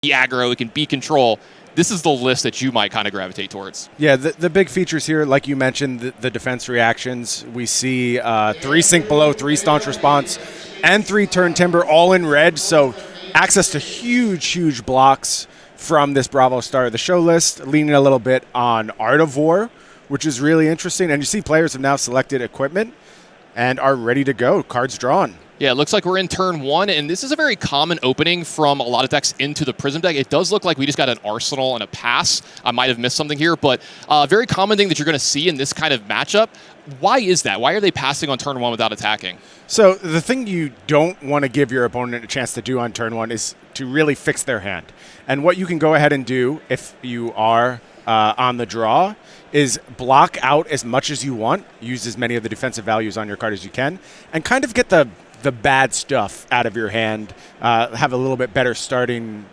be aggro, it can be control. This is the list that you might kind of gravitate towards. Yeah, the big features here, like you mentioned, the defense reactions. We see 3 Sink Below, 3 Staunch Response, and 3 Turn Timber, all in red. So access to huge blocks from this Bravo Star of the Show list, leaning a little bit on Art of War, which is really interesting. And you see players have now selected equipment and are ready to go. Cards drawn. Yeah, it looks like we're in turn 1, and this is a very common opening from a lot of decks into the Prism deck. It does look like we just got an Arsenal and a pass. I might have missed something here, but a very common thing that you're going to see in this kind of matchup. Why is that? Why are they passing on turn 1 without attacking? So the thing you don't want to give your opponent a chance to do on turn 1 is to really fix their hand. And what you can go ahead and do if you are on the draw is block out as much as you want, use as many of the defensive values on your card as you can, and kind of get the bad stuff out of your hand, have a little bit better starting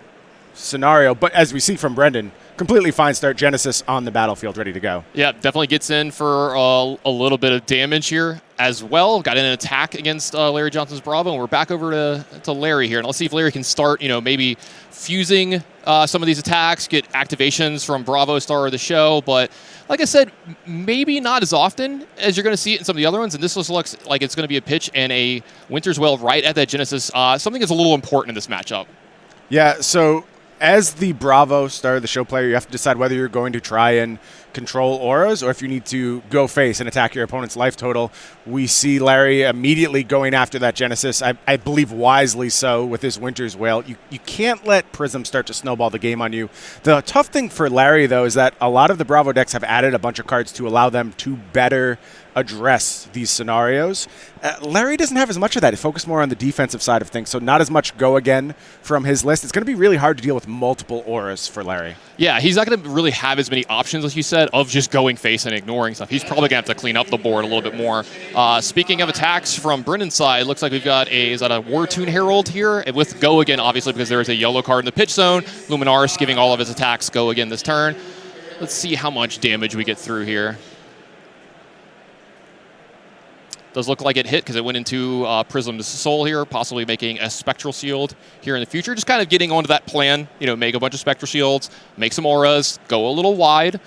scenario. But as we see from Brendan, completely fine start. Genesis on the battlefield, ready to go. Yeah, definitely gets in for a little bit of damage here as well. Got in an attack against Larry Johnson's Bravo, and we're back over to Larry here. And let's see if Larry can start, maybe fusing some of these attacks, get activations from Bravo Star of the Show. But like I said, maybe not as often as you're going to see it in some of the other ones. And this looks like it's going to be a pitch and a Winter's Wail right at that Genesis. Something that's a little important in this matchup. Yeah, so as the Bravo Star of the Show player, you have to decide whether you're going to try and control auras or if you need to go face and attack your opponent's life total. We see Larry immediately going after that Genesis, I believe wisely so, with his Winter's Wail. You can't let Prism start to snowball the game on you. The tough thing for Larry, though, is that a lot of the Bravo decks have added a bunch of cards to allow them to better address these scenarios. Larry doesn't have as much of that. He focused more on the defensive side of things, so not as much go again from his list. It's going to be really hard to deal with multiple auras for Larry. Yeah, he's not going to really have as many options, like you said, of just going face and ignoring stuff. He's probably going to have to clean up the board a little bit more. Speaking of attacks from Brendan's side, looks like we've got a War Tune Herald here with go again, obviously, because there is a yellow card in the pitch zone. Luminaris giving all of his attacks go again this turn. Let's see how much damage we get through here. Does look like it hit because it went into Prism's Soul here, possibly making a Spectral Shield here in the future. Just kind of getting onto that plan, make a bunch of Spectral Shields, make some auras, go a little wide,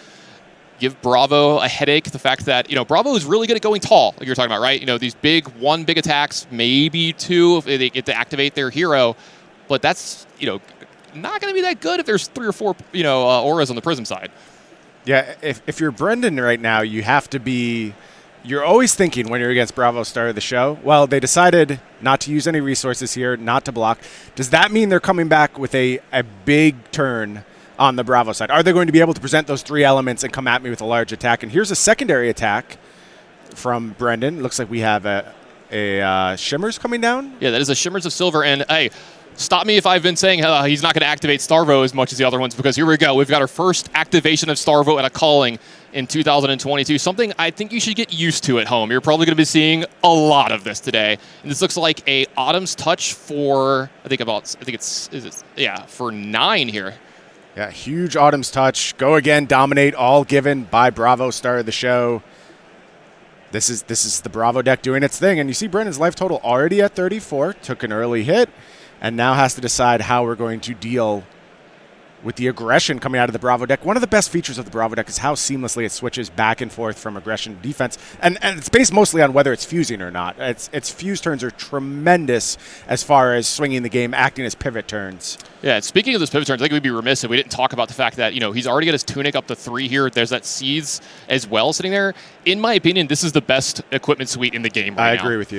give Bravo a headache. The fact that, Bravo is really good at going tall, like you're talking about, right? These big attacks, maybe 2 if they get to activate their hero. But that's, not going to be that good if there's 3 or 4, auras on the Prism side. Yeah, if you're Brendan right now, you have to be... You're always thinking when you're against Bravo Star of the Show, well, they decided not to use any resources here, not to block. Does that mean they're coming back with a big turn on the Bravo side? Are they going to be able to present those 3 elements and come at me with a large attack? And here's a secondary attack from Brendan. Looks like we have a Shimmers coming down. Yeah, that is a Shimmers of Silver. And, hey, stop me if I've been saying he's not going to activate Starvo as much as the other ones, because here we go. We've got our first activation of Starvo at a calling in 2022, something I think you should get used to at home. You're probably going to be seeing a lot of this today. And this looks like a Autumn's Touch for, for 9 here. Yeah, huge Autumn's Touch. Go again, dominate, all given by Bravo Star of the Show. This is the Bravo deck doing its thing. And you see Brendan's life total already at 34, took an early hit, and now has to decide how we're going to deal with the aggression coming out of the Bravo deck. One of the best features of the Bravo deck is how seamlessly it switches back and forth from aggression to defense. And it's based mostly on whether it's fusing or not. Its fuse turns are tremendous as far as swinging the game, acting as pivot turns. Yeah, speaking of those pivot turns, I think we'd be remiss if we didn't talk about the fact that, he's already got his Tunic up to 3 here. There's that Seeds as well sitting there. In my opinion, this is the best equipment suite in the game right now. I agree with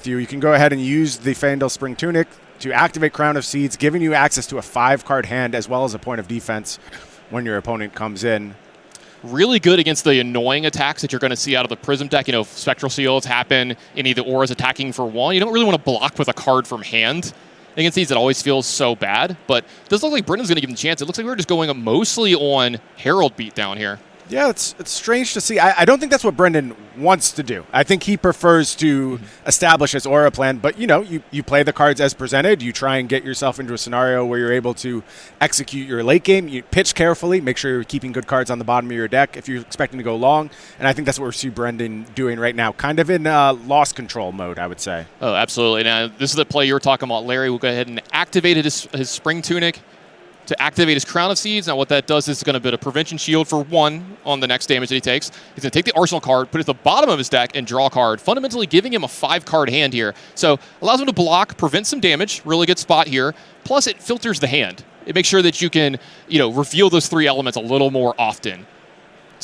you. You can go ahead and use the Fandel Spring Tunic to activate Crown of Seeds, giving you access to a 5-card hand as well as a point of defense when your opponent comes in. Really good against the annoying attacks that you're going to see out of the Prism deck. Spectral Shields happen, any of the auras attacking for 1. You don't really want to block with a card from hand against these. It always feels so bad, but it does look like Brendan's going to give him a chance. It looks like we're just going mostly on Herald beatdown here. Yeah, it's strange to see. I don't think that's what Brendan wants to do. I think he prefers to establish his aura plan, but you play the cards as presented. You try and get yourself into a scenario where you're able to execute your late game. You pitch carefully, make sure you're keeping good cards on the bottom of your deck if you're expecting to go long. And I think that's what we see Brendan doing right now, kind of in loss control mode, I would say. Oh, absolutely. Now, this is the play you were talking about, Larry. We'll go ahead and activate his Spring Tunic to activate his Crown of Seeds. Now what that does is it's going to build a Prevention Shield for 1 on the next damage that he takes. He's going to take the Arsenal card, put it at the bottom of his deck, and draw a card, fundamentally giving him a 5-card hand here. So allows him to block, prevent some damage, really good spot here. Plus it filters the hand. It makes sure that you can reveal those 3 elements a little more often.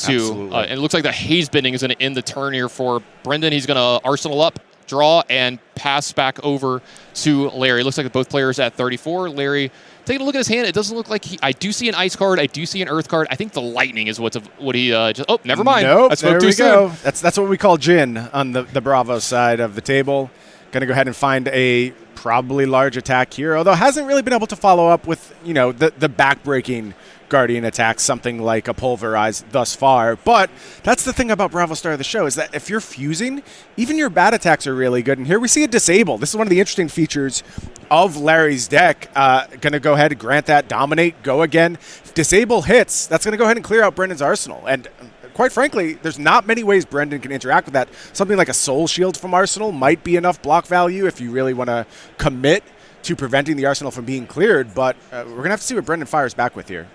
And it looks like the Haze Bending is going to end the turn here for Brendan. He's going to Arsenal up, draw, and pass back over to Larry. It looks like both players at 34. Larry, taking a look at his hand, it doesn't look like I do see an ice card. I do see an earth card. I think the lightning is what he just. Oh, never mind. Nope, there we go. That's what we call Jin on the Bravo side of the table. Going to go ahead and find a probably large attack here, although hasn't really been able to follow up with the back-breaking Guardian attacks, something like a Pulverize thus far. But that's the thing about Bravo Star of the Show, is that if you're fusing, even your bad attacks are really good. And here we see a Disable. This is one of the interesting features of Larry's deck. Going to go ahead and grant that, Dominate, go again. If Disable hits, that's going to go ahead and clear out Brendan's arsenal. And quite frankly, there's not many ways Brendan can interact with that. Something like a Soul Shield from Arsenal might be enough block value if you really want to commit to preventing the arsenal from being cleared. But we're going to have to see what Brendan fires back with here.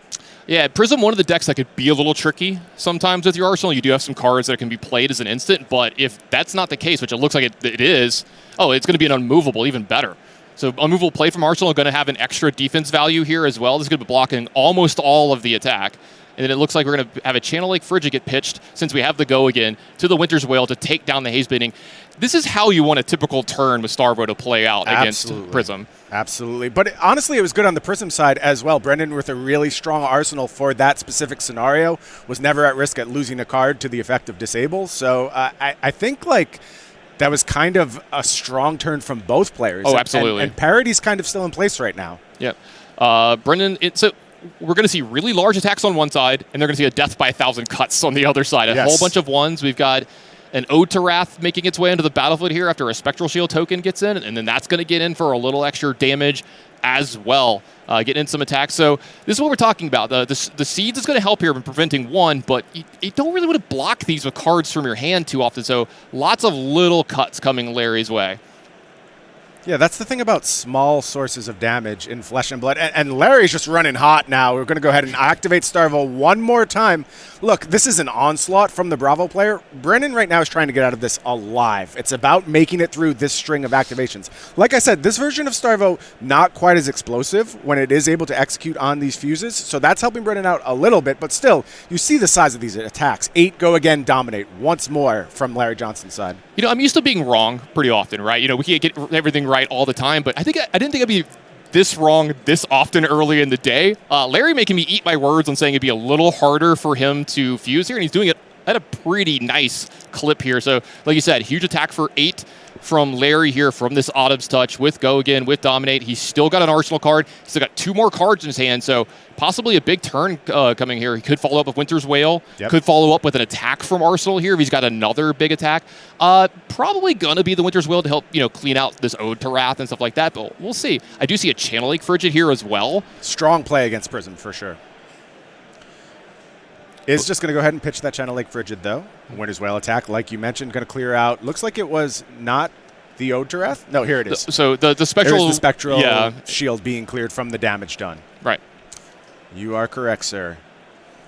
Yeah, Prism, one of the decks that could be a little tricky sometimes with your arsenal. You do have some cards that can be played as an instant, but if that's not the case, which it looks like it is, it's going to be an unmovable, even better. So unmovable play from Arsenal are going to have an extra defense value here as well. This is going to be blocking almost all of the attack. And then it looks like we're going to have a Channel Lake Frigid get pitched, since we have the go again, to the Winter's Wail to take down the Haze Bending. This is how you want a typical turn with Starvo to play out against Prism. Absolutely. But honestly, it was good on the Prism side as well. Brendan, with a really strong arsenal for that specific scenario, was never at risk at losing a card to the effect of Disable. So I think that was kind of a strong turn from both players. Oh, absolutely. And parity's kind of still in place right now. Yep. Brendan, we're going to see really large attacks on one side, and they're going to see a death by 1,000 cuts on the other side. A whole bunch of ones. We've got an Ode to Wrath making its way into the battlefield here after a Spectral Shield token gets in, and then that's going to get in for a little extra damage as well, getting in some attacks. So this is what we're talking about. The Seeds is going to help here in preventing one, but you don't really want to block these with cards from your hand too often, so lots of little cuts coming Larry's way. Yeah, that's the thing about small sources of damage in Flesh and Blood. And Larry's just running hot now. We're going to go ahead and activate Starvo one more time. Look, this is an onslaught from the Bravo player. Brendan right now is trying to get out of this alive. It's about making it through this string of activations. Like I said, this version of Starvo, not quite as explosive when it is able to execute on these fuses. So that's helping Brendan out a little bit. But still, you see the size of these attacks. 8, go again, dominate. Once more from Larry Johnson's side. I'm used to being wrong pretty often, right? We can't get everything right all the time, but I didn't think I'd be this wrong this often early in the day. Larry making me eat my words on saying it'd be a little harder for him to fuse here, and he's doing it at a pretty nice clip here. So, like you said, huge attack for 8 from Larry here from this Autumn's Touch with Go Again, with Dominate. He's still got an Arsenal card. He's still got 2 more cards in his hand, so possibly a big turn coming here. He could follow up with Winter's Wail. Yep. Could follow up with an attack from Arsenal here if he's got another big attack. Probably going to be the Winter's Wail to help clean out this Ode to Wrath and stuff like that, but we'll see. I do see a Channel Lake Frigid here as well. Strong play against Prism for sure. Is just going to go ahead and pitch that Channel Lake Frigid, though. Winter's Wail attack, like you mentioned, going to clear out. Looks like it was not the Ode to Wrath. No, here it is. So the spectral... There's the spectral shield being cleared from the damage done. Right. You are correct, sir.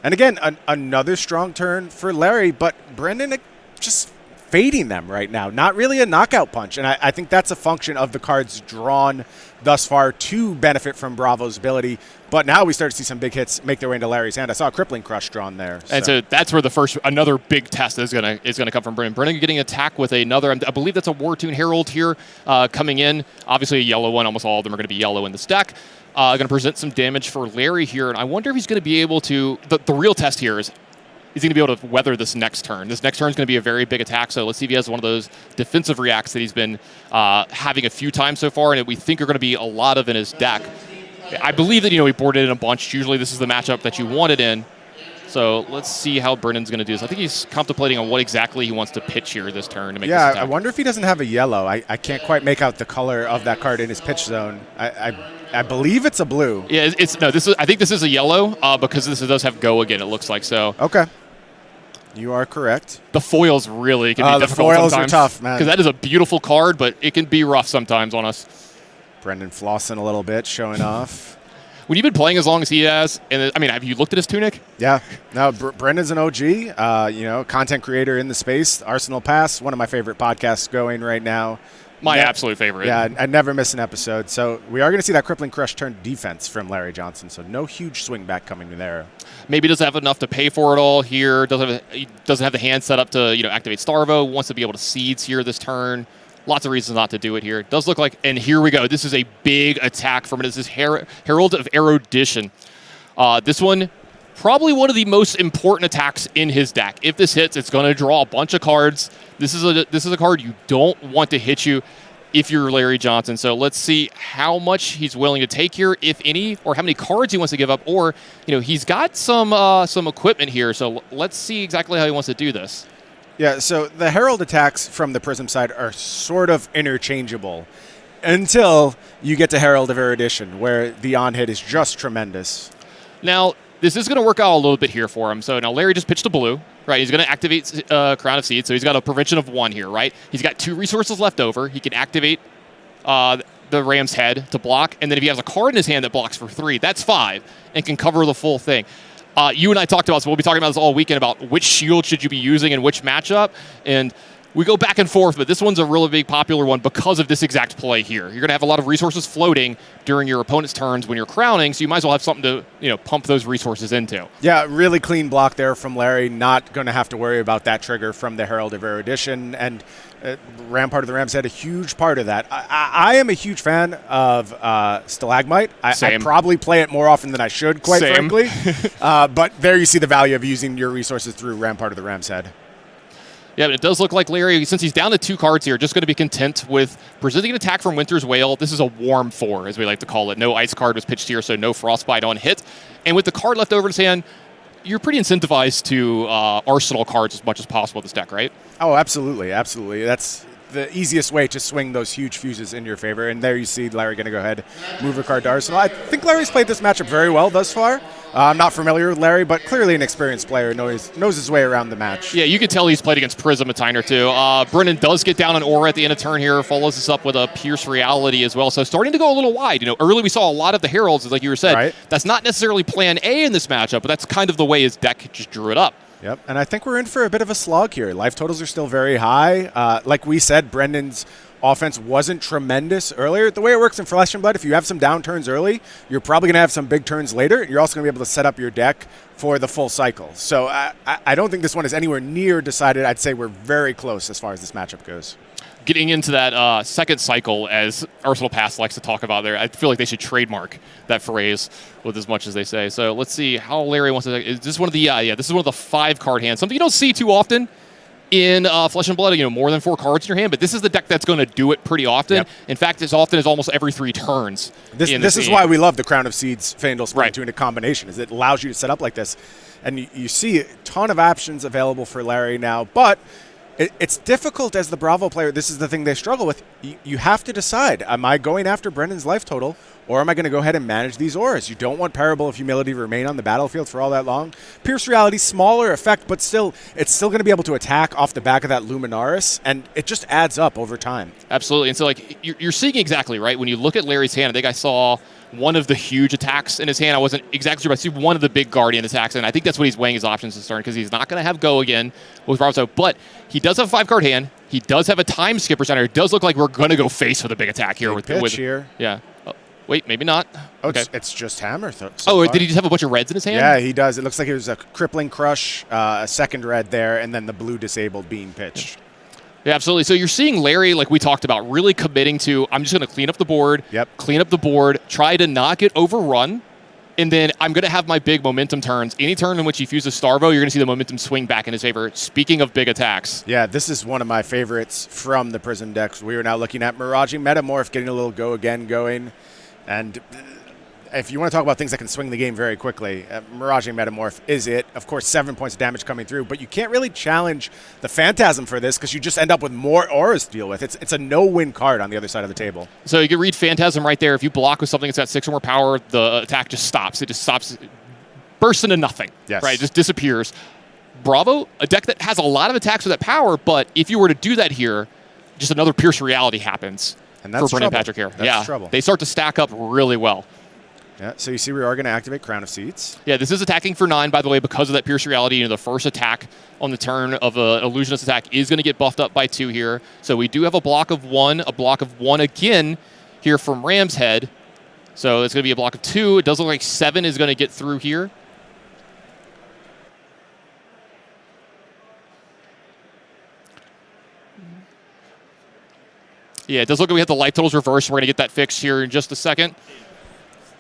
And again, another strong turn for Larry, but Brendan just fading them right now. Not really a knockout punch, and I think that's a function of the cards drawn thus far to benefit from Bravo's ability. But now we start to see some big hits make their way into Larry's hand. I saw a Crippling Crush drawn there. And so that's where another big test is gonna come from Brendan. Brendan getting attacked with another, I believe that's a War Tune Herald here coming in. Obviously a yellow one. Almost all of them are going to be yellow in this deck. Going to present some damage for Larry here, and I wonder if he's going to be able to. The real test here is he going to be able to weather this next turn. This next turn is going to be a very big attack, so let's see if he has one of those defensive reacts that he's been having a few times so far, and that we think are going to be a lot of in his deck. I believe that, we boarded in a bunch. Usually this is the matchup that you want it in. So let's see how Brennan's going to do this. I think he's contemplating on what exactly he wants to pitch here this turn to make this attack. I wonder if he doesn't have a yellow. I can't quite make out the color of that card in his pitch zone. I believe it's a blue. Yeah, I think this is a yellow because this does have go again, it looks like. So. Okay. You are correct. The foils really can be difficult sometimes. The foils sometimes. are tough, man. Because that is a beautiful card, but it can be rough sometimes on us. Brendan flossing a little bit, showing off. When you've been playing as long as he has, and I mean, have you looked at his tunic? Yeah. No, Brendan's an OG, content creator in the space. Arsenal Pass, one of my favorite podcasts going right now. My absolute favorite. Yeah, I never miss an episode. So we are going to see that crippling crush turn defense from Larry Johnson. So no huge swing back coming there. Maybe doesn't have enough to pay for it all here. Doesn't have the hand set up to activate Starvo. Wants to be able to seeds here this turn. Lots of reasons not to do it here. It does look like, and here we go. This is a big attack from it. This is Herald of Erudition. This one, probably one of the most important attacks in his deck. If this hits, it's going to draw a bunch of cards. This is a card you don't want to hit you if you're Larry Johnson. So let's see how much he's willing to take here, if any, or how many cards he wants to give up. Or he's got some equipment here. So let's see exactly how he wants to do this. Yeah, so the Herald attacks from the Prism side are sort of interchangeable until you get to Herald of Erudition, where the on-hit is just tremendous. Now, this is going to work out a little bit here for him. So now Larry just pitched a blue, right? He's going to activate Crown of Seed, so he's got a prevention of 1 here, right? He's got 2 resources left over. He can activate the Ram's Head to block, and then if he has a card in his hand that blocks for 3, that's 5, and can cover the full thing. You and I talked about this. We'll be talking about this all weekend about which shield should you be using in which matchup. And we go back and forth, but this one's a really big popular one because of this exact play here. You're going to have a lot of resources floating during your opponent's turns when you're crowning, so you might as well have something to pump those resources into. Yeah, really clean block there from Larry. Not going to have to worry about that trigger from the Herald of Erudition. And Rampart of the Rams had a huge part of that. I am a huge fan of Stalagmite. I probably play it more often than I should, quite frankly. But there you see the value of using your resources through Rampart of the Ram's Head. Yeah, but it does look like Larry, since he's down to 2 cards here, just going to be content with presenting an attack from Winter's Wail. This is a warm 4, as we like to call it. No ice card was pitched here, so no Frostbite on hit. And with the card left over in his hand, you're pretty incentivized to arsenal cards as much as possible with this deck, right? Oh, absolutely, absolutely. That's the easiest way to swing those huge fuses in your favor. And there you see Larry going to go ahead, move a card to Arsenal. I think Larry's played this matchup very well thus far. I'm not familiar with Larry, but clearly an experienced player, knows his way around the match. Yeah, you can tell he's played against Prism a time or two. Brennan does get down an Aura at the end of turn here, follows this up with a Pierce Reality as well. So starting to go a little wide. Early we saw a lot of the Heralds, like you were said. Right. That's not necessarily plan A in this matchup, but that's kind of the way his deck just drew it up. Yep, and I think we're in for a bit of a slog here. Life totals are still very high. Like we said, Brendan's offense wasn't tremendous earlier. The way it works in Flesh and Blood, if you have some down turns early, you're probably going to have some big turns later. You're also going to be able to set up your deck for the full cycle. So I don't think this one is anywhere near decided. I'd say we're very close as far as this matchup goes. Getting into that second cycle, as Arsenal Pass likes to talk about there, I feel like they should trademark that phrase with as much as they say. So let's see how Larry wants to. Is this one of the this is one of the 5-card hands, something you don't see too often in Flesh and Blood. More than 4 cards in your hand, but this is the deck that's going to do it pretty often. Yep. In fact, as often as almost every 3 turns. This is why we love the Crown of Seeds Fandel Spring Tunic combination, is it allows you to set up like this, and you see a ton of options available for Larry now, but. It's difficult as the Bravo player. This is the thing they struggle with. You have to decide, am I going after Brendan's life total, or am I going to go ahead and manage these auras? You don't want Parable of Humility to remain on the battlefield for all that long. Pierce Reality, smaller effect, but still, it's still going to be able to attack off the back of that Luminaris, and it just adds up over time. Absolutely. And so, you're seeing exactly, right? When you look at Larry's hand, I think I saw one of the huge attacks in his hand. I wasn't exactly sure, but I see one of the big Guardian attacks, and I think that's what he's weighing his options this turn, because he's not going to have go again with Bravo. But he does have a 5-card hand. He does have a Time Skipper center. It does look like we're going to go face with a big attack here. Big pitch here. Yeah. Oh, wait, maybe not. Oh, okay. It's just Hammer. Did he just have a bunch of reds in his hand? Yeah, he does. It looks like it was a Crippling Crush, a second red there, and then the blue disabled being pitched. Yeah, absolutely. So you're seeing Larry, like we talked about, really committing to, I'm just going to clean up the board, clean up the board, try to not get overrun, and then I'm going to have my big momentum turns. Any turn in which he fuses Starvo, you're going to see the momentum swing back in his favor. Speaking of big attacks. Yeah, this is one of my favorites from the Prism decks. We are now looking at Miraging Metamorph, getting a little go again going, and if you want to talk about things that can swing the game very quickly, Miraging Metamorph is it. Of course, 7 points of damage coming through, but you can't really challenge the Phantasm for this because you just end up with more auras to deal with. It's a no-win card on the other side of the table. So you can read Phantasm right there. If you block with something that's got 6 or more power, the attack just stops. It just stops, bursts into nothing. Yes. Right? It just disappears. Bravo, a deck that has a lot of attacks with that power, but if you were to do that here, just another Pierce Reality happens. And that's for Brendan Patrick here. That's trouble. They start to stack up really well. Yeah, so you see we are going to activate Crown of Seeds. Yeah, this is attacking for 9, by the way, because of that Pierce Reality. The first attack on the turn of an Illusionist attack is going to get buffed up by 2 here. So we do have a block of 1 again here from Ram's Head. So it's going to be a block of 2. It does look like 7 is going to get through here. Yeah, it does look like we have the life totals reversed. We're going to get that fixed here in just a second.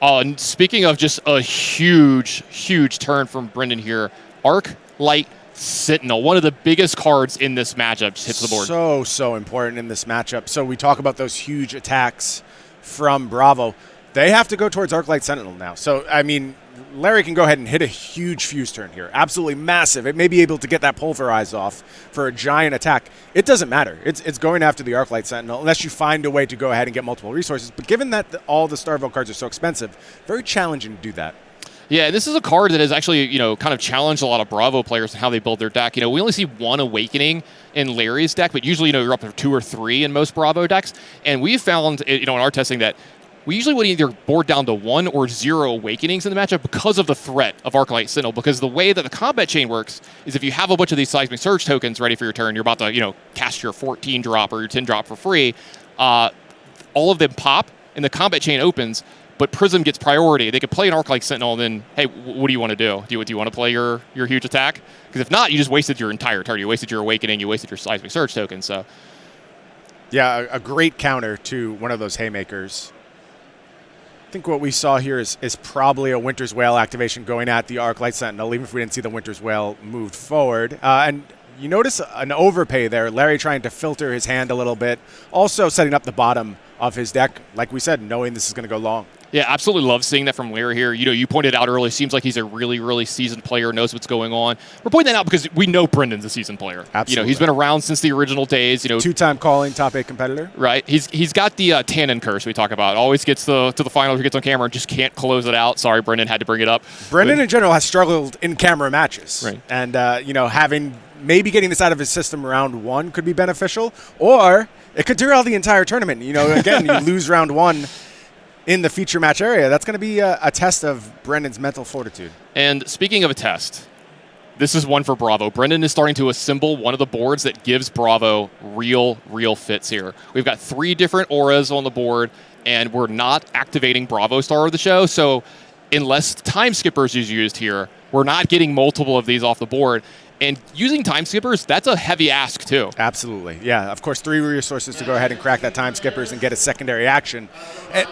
And speaking of just a huge, huge turn from Brendan here, Arc Light Sentinel, one of the biggest cards in this matchup, just hits the board. So important in this matchup. So we talk about those huge attacks from Bravo. They have to go towards Arclight Sentinel now. So, I mean, Larry can go ahead and hit a huge fuse turn here. Absolutely massive. It may be able to get that Pulverize off for a giant attack. It doesn't matter. It's going after the Arclight Sentinel unless you find a way to go ahead and get multiple resources. But given that all the Starville cards are so expensive, very challenging to do that. Yeah, this is a card that has actually, kind of challenged a lot of Bravo players in how they build their deck. We only see 1 Awakening in Larry's deck, but usually, you're up to 2 or 3 in most Bravo decks. And we found, in our testing that we usually would either board down to 1 or 0 Awakenings in the matchup because of the threat of Arclight Sentinel. Because the way that the combat chain works is if you have a bunch of these Seismic Surge tokens ready for your turn, you're about to, cast your 14 drop or your 10 drop for free. All of them pop, and the combat chain opens. But Prism gets priority. They could play an Arclight Sentinel, and then, hey, what do you want to do? Do you want to play your huge attack? Because if not, you just wasted your entire turn. You wasted your Awakening. You wasted your Seismic Surge token. So, yeah, a great counter to one of those Haymakers. I think what we saw here is probably a Winter's Wail activation going at the Arclight Sentinel, even if we didn't see the Winter's Wail moved forward. And you notice an overpay there. Larry trying to filter his hand a little bit. Also setting up the bottom of his deck, like we said, knowing this is going to go long. Yeah, absolutely love seeing that from Larry here. You pointed out earlier, seems like he's a really, really seasoned player, knows what's going on. We're pointing that out because we know Brendan's a seasoned player. Absolutely. He's been around since the original days. 2-time calling top 8 competitor. Right. He's got the Tannen curse we talk about. Always gets to the finals, gets on camera, and just can't close it out. Sorry, Brendan, had to bring it up. Brendan in general has struggled in camera matches. Right. And, maybe getting this out of his system round 1 could be beneficial, or it could derail the entire tournament. Again, you lose round 1 in the feature match area. That's going to be a test of Brendan's mental fortitude. And speaking of a test, this is one for Bravo. Brendan is starting to assemble one of the boards that gives Bravo real fits here. We've got 3 different auras on the board, and we're not activating Bravo Star of the show, so unless Time Skippers is used here, we're not getting multiple of these off the board. And using Time Skippers, that's a heavy ask, too. Absolutely. Yeah, of course, 3 resources to go ahead and crack that Time Skippers and get a secondary action. And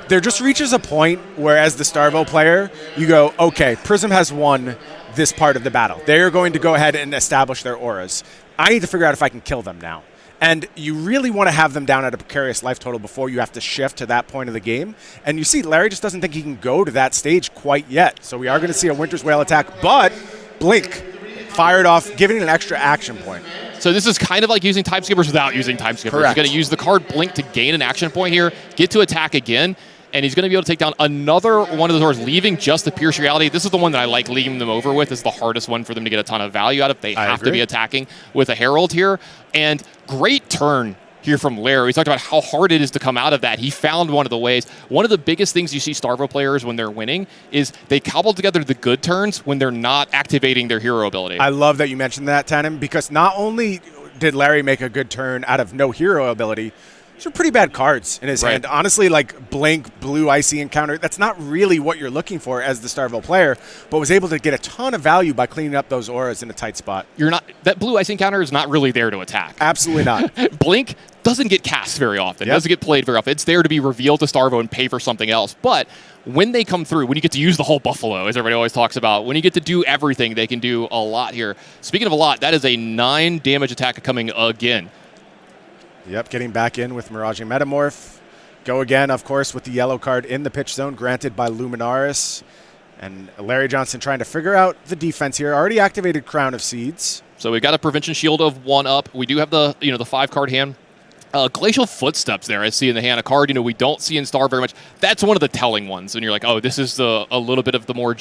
there just reaches a point where, as the Starvo player, you go, okay, Prism has won this part of the battle. They're going to go ahead and establish their auras. I need to figure out if I can kill them now. And you really want to have them down at a precarious life total before you have to shift to that point of the game. And you see, Larry just doesn't think he can go to that stage quite yet. So we are going to see a Winter's Wail attack, but Blink fired off, giving it an extra action point. So this is kind of like using Time Skippers without using Time Skippers. Correct. He's going to use the card Blink to gain an action point here, get to attack again, and he's going to be able to take down another one of the doors, leaving just the Pierce Reality. This is the one that I like leaving them over with. It's the hardest one for them to get a ton of value out of. They have to be attacking with a Herald here. And great turn here from Larry. We talked about how hard it is to come out of that. He found one of the ways. One of the biggest things you see Starvo players when they're winning is they cobble together the good turns when they're not activating their hero ability. I love that you mentioned that, Tannen, because not only did Larry make a good turn out of no hero ability, these are pretty bad cards in his hand. Honestly, like Blink, Blue, Icy Encounter, that's not really what you're looking for as the Starville player, but was able to get a ton of value by cleaning up those auras in a tight spot. That Blue Icy Encounter is not really there to attack. Absolutely not. Blink doesn't get cast very often. It doesn't get played very often. It's there to be revealed to Starvo and pay for something else. But when they come through, when you get to use the whole Buffalo, as everybody always talks about, when you get to do everything, they can do a lot here. Speaking of a lot, that is a 9 damage attack coming again. Yep, getting back in with Miraging Metamorph. Go again, of course, with the yellow card in the pitch zone granted by Luminaris. And Larry Johnson trying to figure out the defense here. Already activated Crown of Seeds. So we've got a prevention shield of 1 up. We do have the the 5-card hand. Glacial Footsteps there I see in the hand. A card we don't see in Star very much. That's one of the telling ones. And you're like, oh, this is a little bit of the more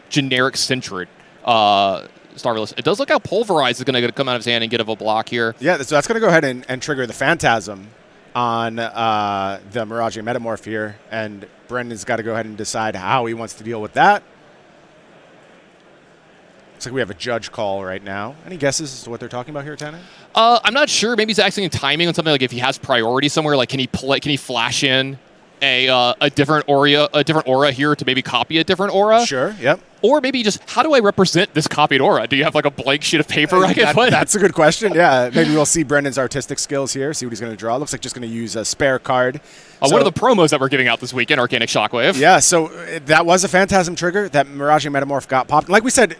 generic-centric Star list. It does look how Pulverize is going to come out of his hand and get a block here. Yeah, so that's going to go ahead and trigger the Phantasm on the Mirage Metamorph here. And Brendan's got to go ahead and decide how he wants to deal with that. Looks like we have a judge call right now. Any guesses as to what they're talking about here, Tanner? I'm not sure. Maybe he's asking timing on something, like if he has priority somewhere, like can he flash in a different aura here to maybe copy a different aura? Sure, yep. Or maybe just, how do I represent this copied aura? Do you have like a blank sheet of paper I can put? That's a good question, yeah. Maybe we'll see Brendan's artistic skills here, see what he's going to draw. Looks like just going to use a spare card. One of the promos that we're giving out this weekend, Arcanic Shockwave. Yeah, so that was a Phantasm trigger. That Mirage Metamorph got popped. Like we said,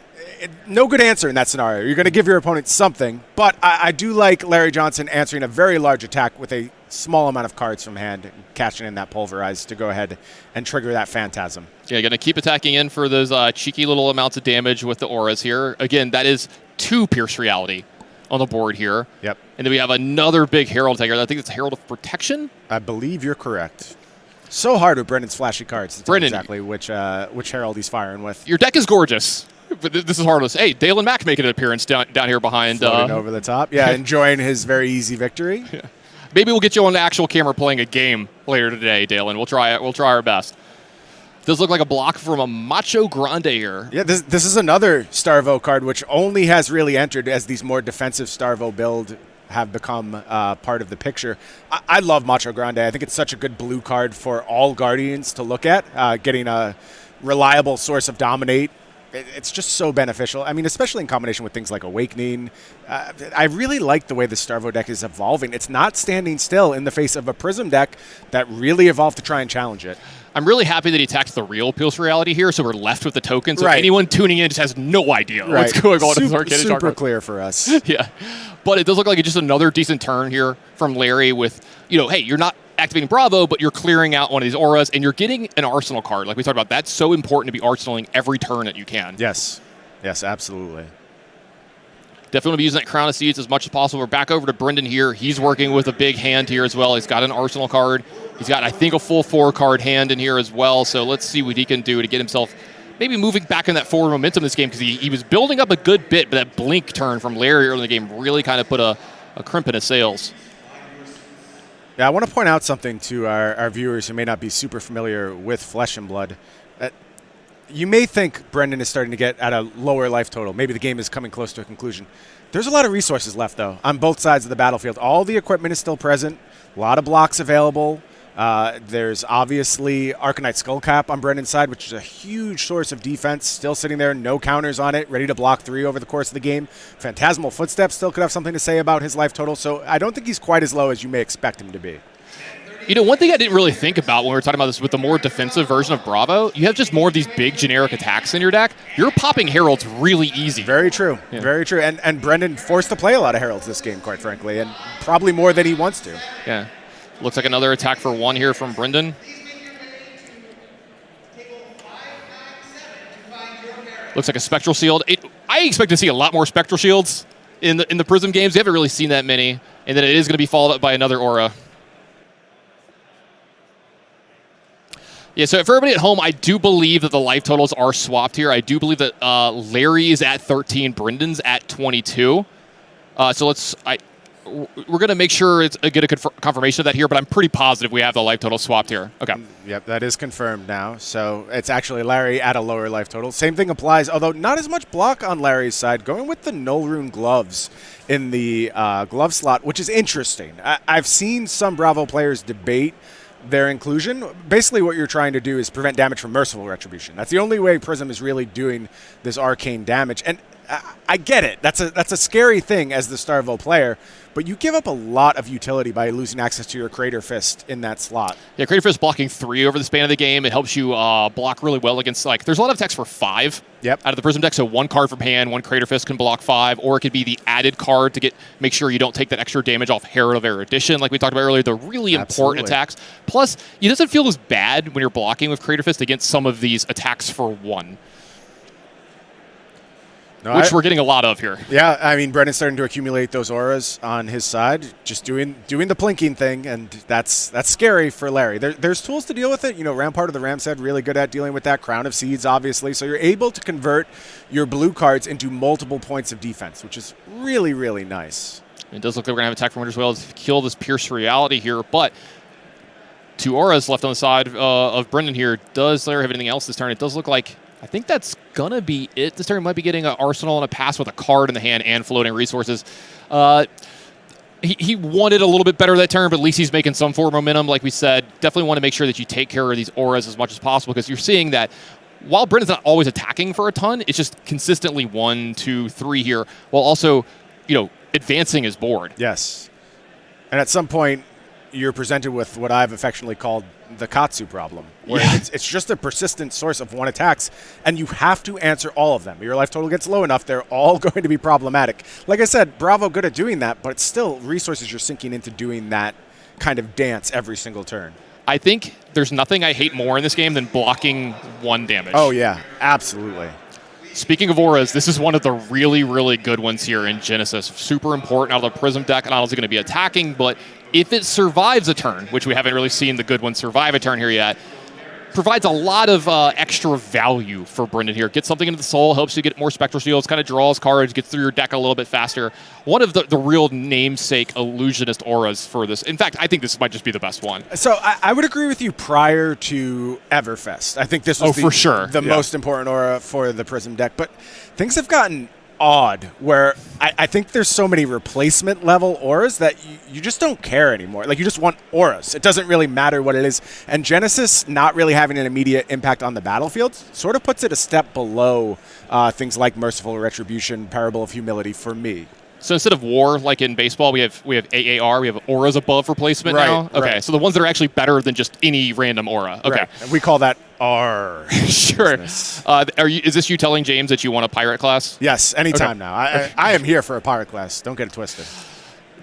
no good answer in that scenario. You're going to give your opponent something, but I do like Larry Johnson answering a very large attack with a small amount of cards from hand, catching in that Pulverize to go ahead and trigger that Phantasm. Yeah, going to keep attacking in for those cheeky little amounts of damage with the auras here. Again, that is 2 Pierce Reality on the board here. Yep. And then we have another big Herald taker. I think it's Herald of Protection. I believe you're correct. So hard with Brendan's flashy cards to tell Brendan, exactly which Herald he's firing with. Your deck is gorgeous. But this is heartless. Hey, Dalen Mack making an appearance down here behind. Floating over the top. Yeah, enjoying his very easy victory. Yeah. Maybe we'll get you on the actual camera playing a game later today, Dalen. We'll try it. We'll try our best. Does look like a block from a Macho Grande here. Yeah, this is another Starvo card, which only has really entered as these more defensive Starvo build have become part of the picture. I love Macho Grande. I think it's such a good blue card for all Guardians to look at, getting a reliable source of dominate. It's just so beneficial. I mean, especially in combination with things like Awakening. I really like the way the Starvo deck is evolving. It's not standing still in the face of a Prism deck that really evolved to try and challenge it. I'm really happy that he attacked the real Pierce Reality here, so we're left with the token. So anyone tuning in just has no idea what's going on. Super clear for us. Yeah. But it does look like it's just another decent turn here from Larry with, hey, you're not activating Bravo, but you're clearing out one of these auras, and you're getting an Arsenal card. Like we talked about, that's so important to be arsenaling every turn that you can. Yes. Yes, absolutely. Definitely be using that Crown of Seeds as much as possible. We're back over to Brendan here. He's working with a big hand here as well. He's got an Arsenal card. He's got, I think, a full 4-card hand in here as well. So let's see what he can do to get himself maybe moving back in that forward momentum in this game, because he was building up a good bit, but that blink turn from Larry early in the game really kind of put a crimp in his sails. Yeah, I want to point out something to our viewers who may not be super familiar with Flesh and Blood. You may think Brendan is starting to get at a lower life total. Maybe the game is coming close to a conclusion. There's a lot of resources left, though, on both sides of the battlefield. All the equipment is still present. A lot of blocks available. There's obviously Arcanite Skullcap on Brendan's side, which is a huge source of defense. Still sitting there, no counters on it, ready to block 3 over the course of the game. Phantasmal Footsteps still could have something to say about his life total, so I don't think he's quite as low as you may expect him to be. One thing I didn't really think about when we were talking about this with the more defensive version of Bravo, you have just more of these big generic attacks in your deck. You're popping Heralds really easy. Very true. Yeah. Very true. And Brendan forced to play a lot of Heralds this game, quite frankly, and probably more than he wants to. Yeah. Looks like another attack for 1 here from Brendan. Looks like a Spectral Shield. I expect to see a lot more Spectral Shields in the Prism games. We haven't really seen that many. And then it is going to be followed up by another Aura. Yeah, so for everybody at home, I do believe that the life totals are swapped here. I do believe that Larry is at 13, Brendan's at 22. So we're going to make sure get a confirmation of that here, but I'm pretty positive we have the life total swapped here. Okay. Yep, that is confirmed now. So it's actually Larry at a lower life total. Same thing applies, although not as much block on Larry's side. Going with the Null Rune gloves in the glove slot, which is interesting. I've seen some Bravo players debate their inclusion. Basically what you're trying to do is prevent damage from Merciful Retribution. That's the only way Prism is really doing this arcane damage. And I get it. That's a scary thing as the Starvo player, but you give up a lot of utility by losing access to your Crater Fist in that slot. Yeah, Crater Fist blocking 3 over the span of the game. It helps you block really well against, like, there's a lot of attacks for 5 Yep. out of the Prism deck, so 1 card from hand, 1 Crater Fist can block 5, or it could be the added card to make sure you don't take that extra damage off Herald of Erudition, like we talked about earlier, the really important attacks. Plus, it doesn't feel as bad when you're blocking with Crater Fist against some of these attacks for 1. Which we're getting a lot of here. Yeah, I mean, Brendan's starting to accumulate those auras on his side, just doing the plinking thing, and that's scary for Larry. There's tools to deal with it. You know, Rampart of the Ramshead really good at dealing with that. Crown of Seeds, obviously. So you're able to convert your blue cards into multiple points of defense, which is really, really nice. It does look like we're going to have Attack from Winter as well to kill this Pierce Reality here, but 2 auras left on the side of Brendan here. Does Larry have anything else this turn? It does look like, I think that's going to be it. This turn might be getting an Arsenal and a pass with a card in the hand and floating resources. He wanted a little bit better that turn, but at least he's making some forward momentum. Like we said, definitely want to make sure that you take care of these auras as much as possible, because you're seeing that while Brendan's not always attacking for a ton, it's just consistently 1, 2, 3 here, while also, advancing his board. Yes. And at some point, you're presented with what I've affectionately called the Katsu problem, where it's just a persistent source of 1 attacks, and you have to answer all of them. Your life total gets low enough, they're all going to be problematic. Like I said, Bravo good at doing that, but it's still resources you're sinking into doing that kind of dance every single turn. I think there's nothing I hate more in this game than blocking 1 damage. Oh, yeah, absolutely. Speaking of auras, this is one of the really, really good ones here in Genesis. Super important out of the Prism deck. Not only is it going to be attacking, but if it survives a turn, which we haven't really seen the good ones survive a turn here yet, provides a lot of extra value for Brendan here. Gets something into the soul, helps you get more Spectral Shields, kind of draws cards, gets through your deck a little bit faster. One of the real namesake illusionist auras for this. In fact, I think this might just be the best one. So I would agree with you prior to Everfest. I think this was the most important aura for the Prism deck. But things have gotten odd, where I think there's so many replacement level auras that you just don't care anymore. Like, you just want auras. It doesn't really matter what it is. And Genesis not really having an immediate impact on the battlefield sort of puts it a step below things like Merciful Retribution, Parable of Humility for me. So instead of war, like in baseball, we have AAR, we have auras above replacement now? Okay, so the ones that are actually better than just any random aura. Okay. Right. And we call that R. Sure. Is this you telling James that you want a pirate class? Yes, anytime now. I am here for a pirate class. Don't get it twisted.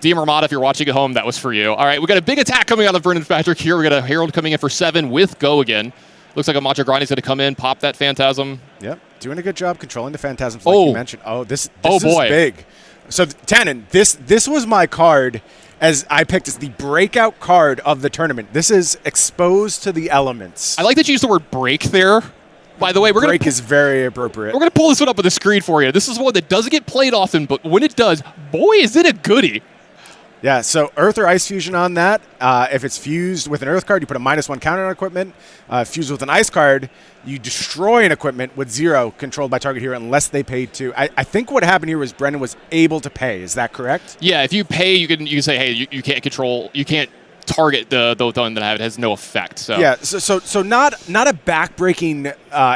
DM Ramada, if you're watching at home, that was for you. All right, we got a big attack coming out of Brendan Patrick here. We got a Herald coming in for 7 with Go again. Looks like a Macho Grandi's going to come in, pop that Phantasm. Yep, doing a good job controlling the Phantasms like you mentioned. Oh, this is big. So, Tannen, this was my card as I picked as the breakout card of the tournament. This is Exposed to the Elements. I like that you used the word break there. By the way, break is very appropriate. We're going to pull this one up on the screen for you. This is one that doesn't get played often, but when it does, boy, is it a goodie. Yeah, so Earth or Ice Fusion on that. If it's fused with an Earth card, you put a -1 counter on equipment. Fused with an Ice card, you destroy an equipment with 0 controlled by target hero unless they pay 2. I think what happened here was Brendan was able to pay. Is that correct? Yeah, if you pay, you can say, hey, you can't control, you can't target the one that I have. It has no effect. So yeah, so not a backbreaking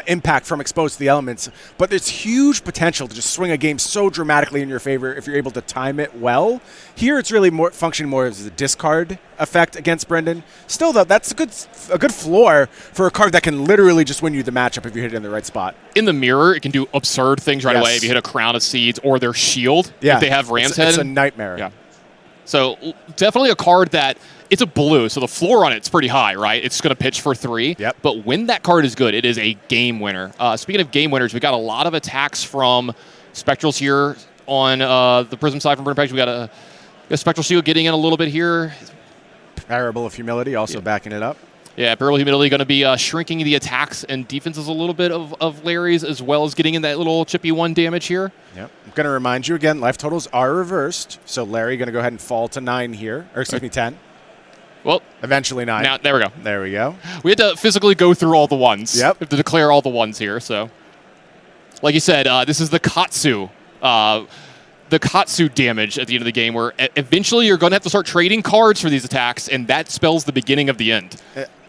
impact from Exposed to the Elements, but there's huge potential to just swing a game so dramatically in your favor if you're able to time it well. Here, it's really functioning more as a discard effect against Brendan. Still, though, that's a good floor for a card that can literally just win you the matchup if you hit it in the right spot. In the mirror, it can do absurd things right away if you hit a Crown of Seeds or their shield. Yeah, if they have Ram's Head. It's a nightmare. Yeah. So definitely a card that, it's a blue, so the floor on it's pretty high, right? It's going to pitch for 3. Yep. But when that card is good, it is a game winner. Speaking of game winners, we got a lot of attacks from Spectrals here on the Prism side from Brendan Patrick. We got a Spectral Shield getting in a little bit here. Parable of Humility also backing it up. Yeah, Parable of Humility going to be shrinking the attacks and defenses a little bit of Larry's, as well as getting in that little chippy 1 damage here. Yep. I'm going to remind you again, life totals are reversed. So Larry going to go ahead and fall to 9 here, or excuse me, 10. Well, eventually 9. Now, there we go. There we go. We had to physically go through all the ones. Yep. We have to declare all the ones here. So, like you said, this is the Katsu. The Katsu damage at the end of the game, where eventually you're going to have to start trading cards for these attacks, and that spells the beginning of the end.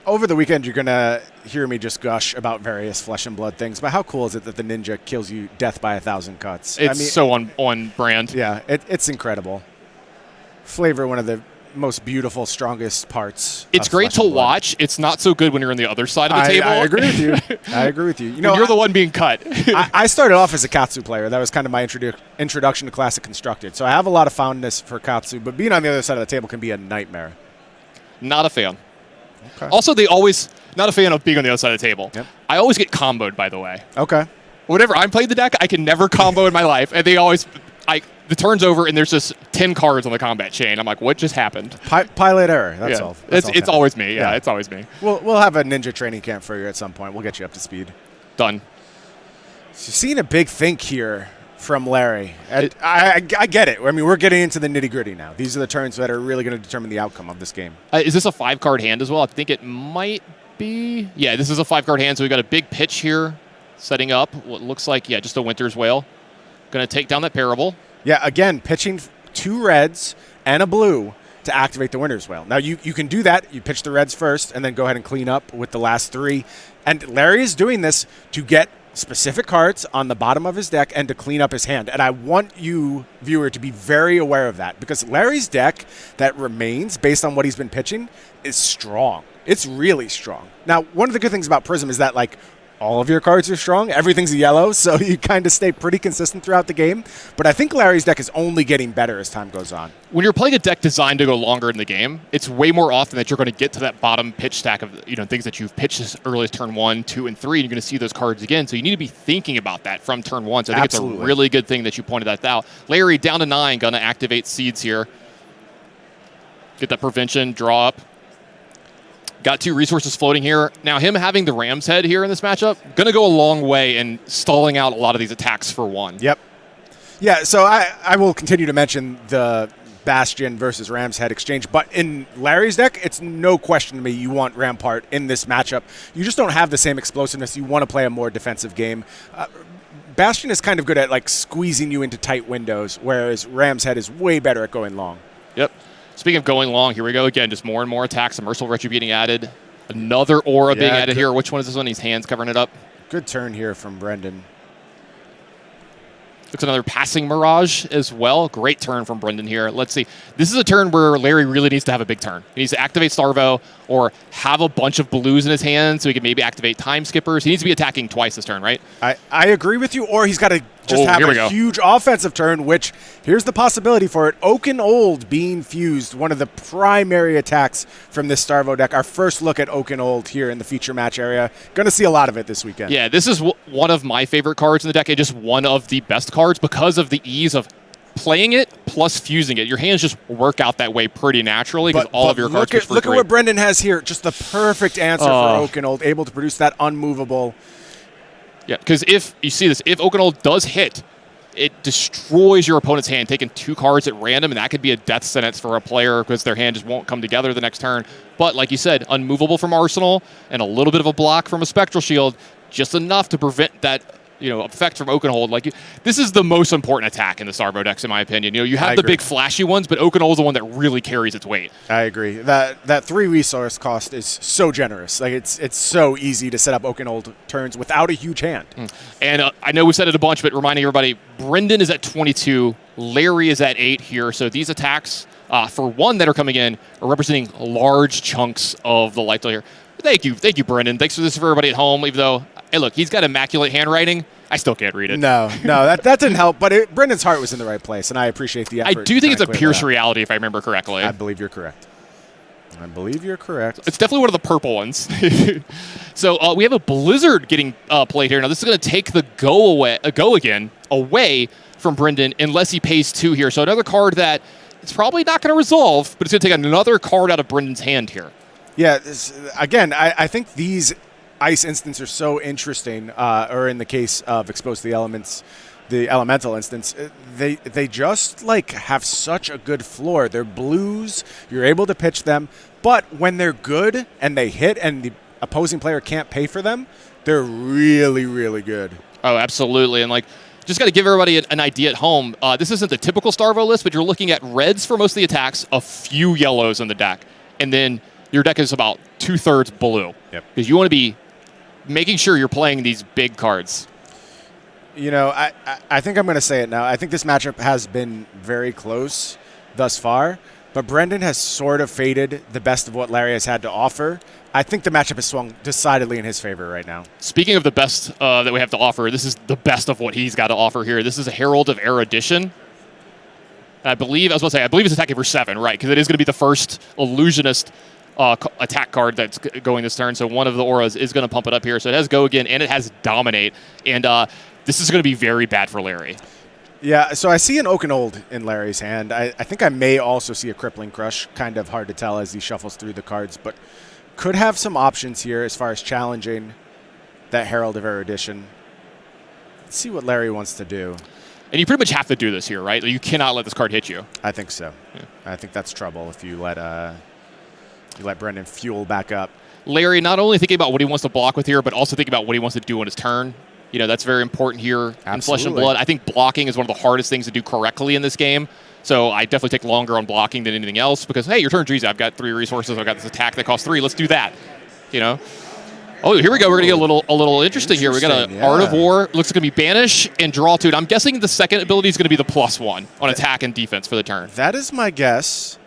over the weekend, you're going to hear me just gush about various flesh and blood things, but how cool is it that the ninja kills you death by 1,000 cuts? It's so on brand. Yeah, it's incredible. Flavor, one of the most beautiful, strongest parts. It's great to watch. It's not so good when you're on the other side of the table. I agree with you. I agree with you. You're the one being cut. I started off as a Katsu player. That was kind of my introduction to Classic Constructed. So I have a lot of fondness for Katsu, but being on the other side of the table can be a nightmare. Not a fan. Okay. Also, not a fan of being on the other side of the table. Yep. I always get comboed, by the way. Okay. Whenever I'm playing the deck, I can never combo in my life, and they always, the turn's over, and there's just 10 cards on the combat chain. I'm like, what just happened? Pilot error. That's all. It's always me. Yeah, it's always me. We'll have a ninja training camp for you at some point. We'll get you up to speed. Done. So you've seen a big think here from Larry. I get it. I mean, we're getting into the nitty-gritty now. These are the turns that are really going to determine the outcome of this game. Is this a 5-card hand as well? I think it might be. Yeah, this is a 5-card hand, so we've got a big pitch here setting up what looks like, just a Winter's Whale. Going to take down that Parable. Yeah, again, pitching 2 reds and a blue to activate the Winter's Whale. Now, you can do that. You pitch the reds first and then go ahead and clean up with the last 3. And Larry is doing this to get specific cards on the bottom of his deck and to clean up his hand. And I want you, viewer, to be very aware of that because Larry's deck that remains based on what he's been pitching is strong. It's really strong. Now, one of the good things about Prism is that, like, all of your cards are strong. Everything's a yellow, so you kind of stay pretty consistent throughout the game. But I think Larry's deck is only getting better as time goes on. When you're playing a deck designed to go longer in the game, it's way more often that you're going to get to that bottom pitch stack of things that you've pitched as early as turn 1, 2, and 3, and you're going to see those cards again. So you need to be thinking about that from turn 1. So I think it's a really good thing that you pointed that out. Larry down to 9, going to activate Seeds here. Get that prevention, draw up. Got 2 resources floating here. Now, him having the Ram's Head here in this matchup, going to go a long way in stalling out a lot of these attacks for 1. Yep. Yeah, so I will continue to mention the Bastion versus Ram's Head exchange, but in Larry's deck, it's no question to me you want Rampart in this matchup. You just don't have the same explosiveness. You want to play a more defensive game. Bastion is kind of good at like squeezing you into tight windows, whereas Ram's Head is way better at going long. Yep. Speaking of going long, here we go again. Just more and more attacks. A Merciful Retribution being added. Another Aura being added here. Which one is this one? His hands covering it up. Good turn here from Brendan. Looks another Passing Mirage as well. Great turn from Brendan here. Let's see. This is a turn where Larry really needs to have a big turn. He needs to activate Starvo or have a bunch of blues in his hand so he can maybe activate Time Skippers. He needs to be attacking twice this turn, right? I agree with you, or he's got to just have a huge offensive turn, which here's the possibility for it. Oaken Old being fused, one of the primary attacks from this Starvo deck. Our first look at Oaken Old here in the feature match area. Going to see a lot of it this weekend. Yeah, this is one of my favorite cards in the deck, and just one of the best cards because of the ease of playing it plus fusing it. Your hands just work out that way pretty naturally because all of your cards push for Look at what Brendan has here. Just the perfect answer for Oaken Old, able to produce that unmovable. Yeah, because if you see this, if Oaken Old does hit, it destroys your opponent's hand, taking 2 cards at random, and that could be a death sentence for a player because their hand just won't come together the next turn. But like you said, unmovable from Arsenal and a little bit of a block from a Spectral Shield, just enough to prevent that effect from Oakenhold. This is the most important attack in the Starvo decks, in my opinion. You have the big flashy ones, but Oakenhold is the one that really carries its weight. I agree. That 3 resource cost is so generous. It's so easy to set up Oakenhold turns without a huge hand. And I know we said it a bunch, but reminding everybody, Brendan is at 22, Larry is at 8 here. So these attacks, for 1 that are coming in, are representing large chunks of the life here. Thank you, Brendan. Thanks for this for everybody at home. Even though, hey, look, he's got immaculate handwriting. I still can't read it. No, that didn't help. But Brendan's heart was in the right place, and I appreciate the effort. I do think it's a Pierce reality, if I remember correctly. I believe you're correct. It's definitely one of the purple ones. So we have a Blizzard getting played here. Now this is going to take the go again away from Brendan unless he pays 2 here. So another card that it's probably not going to resolve, but it's going to take another card out of Brendan's hand here. Yeah, again, I think these ice instants are so interesting, or in the case of Exposed to the Elements, the Elemental instance, they just have such a good floor. They're blues, you're able to pitch them, but when they're good and they hit and the opposing player can't pay for them, they're really, really good. Oh, absolutely. And just got to give everybody an idea at home. This isn't the typical Starvo list, but you're looking at reds for most of the attacks, a few yellows in the deck, and then your deck is about 2/3 blue. Yep. Because you want to be making sure you're playing these big cards. You know, I think I'm going to say it now. I think this matchup has been very close thus far, but Brendan has sort of faded the best of what Larry has had to offer. I think the matchup has swung decidedly in his favor right now. Speaking of the best that we have to offer, this is the best of what he's got to offer here. This is a Herald of Erudition. I believe it's attacking for 7, right? Because it is going to be the first Illusionist attack card that's going this turn. So one of the auras is going to pump it up here. So it has Go Again, and it has Dominate. And this is going to be very bad for Larry. Yeah, so I see an Oakenold in Larry's hand. I think I may also see a Crippling Crush. Kind of hard to tell as he shuffles through the cards, but could have some options here as far as challenging that Herald of Erudition. Let's see what Larry wants to do. And you pretty much have to do this here, right? You cannot let this card hit you. I think so. Yeah. I think that's trouble if you let Brendan fuel back up. Larry not only thinking about what he wants to block with here, but also thinking about what he wants to do on his turn. You know, that's very important here in Flesh and Blood. I think blocking is one of the hardest things to do correctly in this game. So I definitely take longer on blocking than anything else because, hey, your turn's easy. I've got 3 resources. I've got this attack that costs 3. Let's do that. You know? Oh, here we go. We're going to get a little interesting here. We got an Art of War. Looks like going to be Banish and Draw 2. And I'm guessing the second ability is going to be the +1 on attack and defense for the turn. That is my guess.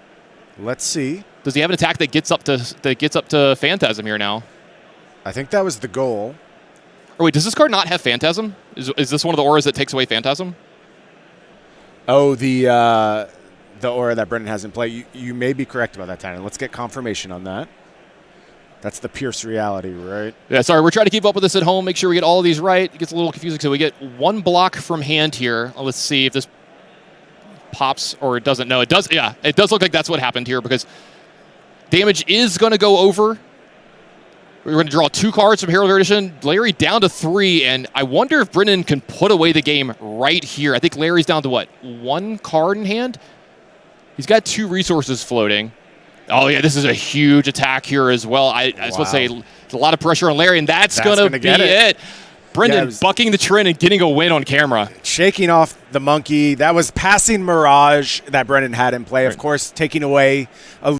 Let's see. Does he have an attack that gets up to Phantasm here now? I think that was the goal. Or wait, does this card not have Phantasm? Is this one of the auras that takes away Phantasm? Oh, the aura that Brendan has in play. You may be correct about that, Tynan. Let's get confirmation on that. That's the Pierce Reality, right? Yeah, sorry. We're trying to keep up with this at home, make sure we get all of these right. It gets a little confusing. So we get 1 block from hand here. Let's see if this pops or it doesn't. No, it does. Yeah, it does look like that's what happened here because damage is going to go over. We're going to draw 2 cards from Herald of Erudition. Larry down to 3, and I wonder if Brendan can put away the game right here. I think Larry's down to, what, 1 card in hand? He's got 2 resources floating. Oh, yeah, this is a huge attack here as well. I was supposed to say it's a lot of pressure on Larry, and that's going to be it. Brendan bucking the trend and getting a win on camera. Shaking off the monkey. That was passing Mirage that Brendan had in play. Of course, taking away a